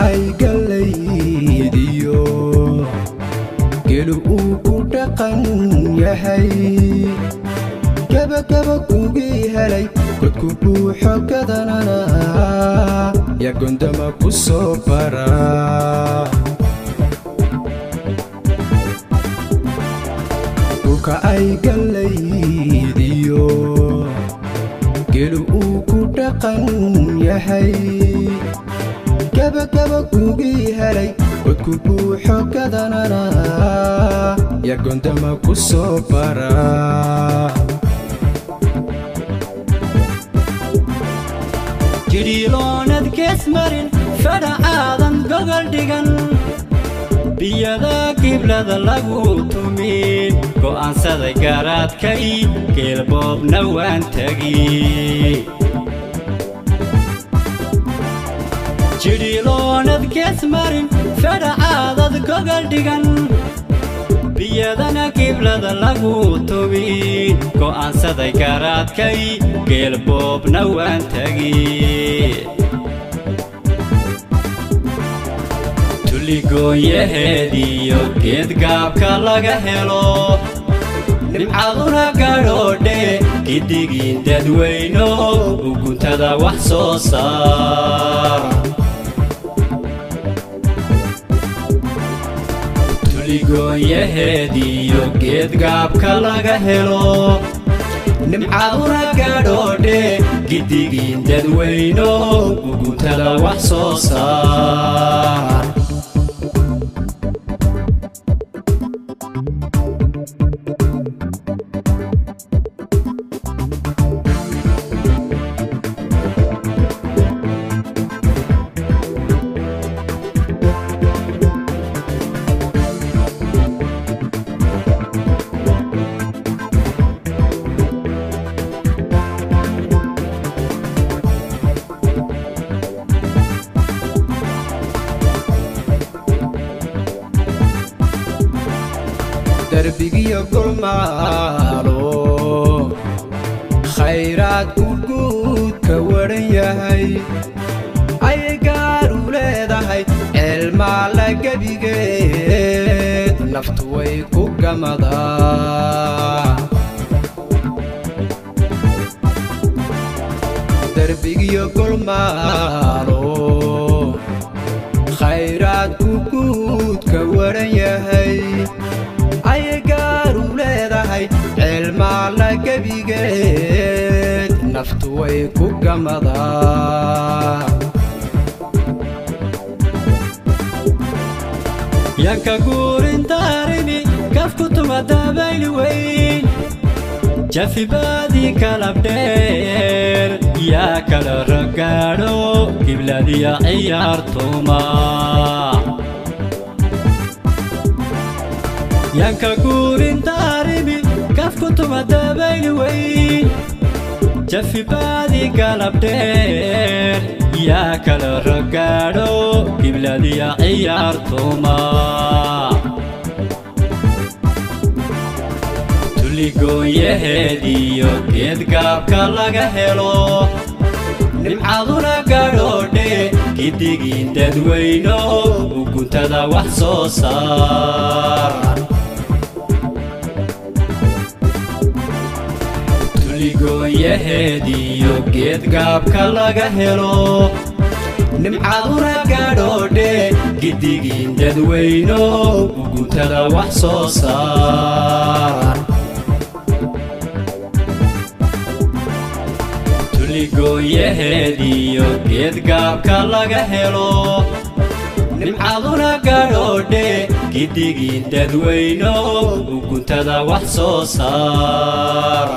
ay galaydiyo gelu uu ku dhaqan yahay gabagaba kugi helay godku buuxo gadanana ya gondama ku soo bara dhulka ay galaydiyo gelu uu ku dhaqan yahay gabagaba kugi helay godku buuxo gadanana ya gondama ku soo bara jiriiloonad geesmarin fadhacaadan gogol dhigan biyada kiblada lagu tumin go'aansaday garaadkay geelboobna waan tagi jiriiloonad geesmarin fadhacaadad gogol dhigan biyadana kiblada lagu tumin go'aansaday garaadkay geelboobna waan tagi tuligoonyaheediyo geedgaabka laga helo nimcaduna gadhoodhe gidigiin dadweyno uguntada wax soo saar tuligoonyaheediyo geedgaabka laga helo nimcaduna gadhoodhe gidigiin dadweyno uguntada wax soo saar دربيجي قلمالو خيرات وجود كورن ياهي أي قارو لدهي المال جبيجت نفتوي كوكمدا دربيجي قلمالو خيرات وجود كورن ياهي المال جبيجت نفتوي كوكمدا يانكا قورين داريني كاف كتما دابيل وين جافي بادي كالابدير يا كالرقارو كبلادي يا عيارتوما يانكا قورين داريني كاف كتما دابيل وين جافي بادي كالابدير يا كالرقارو كبلادي يا عيارتوما tuligoonyaheediyo geedgaabka laga helo nimcaduna gadhoodhe gidigiin dadweyno uguntada wax soo saar tuligoonyaheediyo geedgaabka laga helo nimcaduna gadhoodhe gidigiin dadweyno uguntada wax soo saar tuligoonyaheediyo geedgaabka laga helo nimcaduna gadhoodhe gidigiin dadweyno uguntada wax soo saar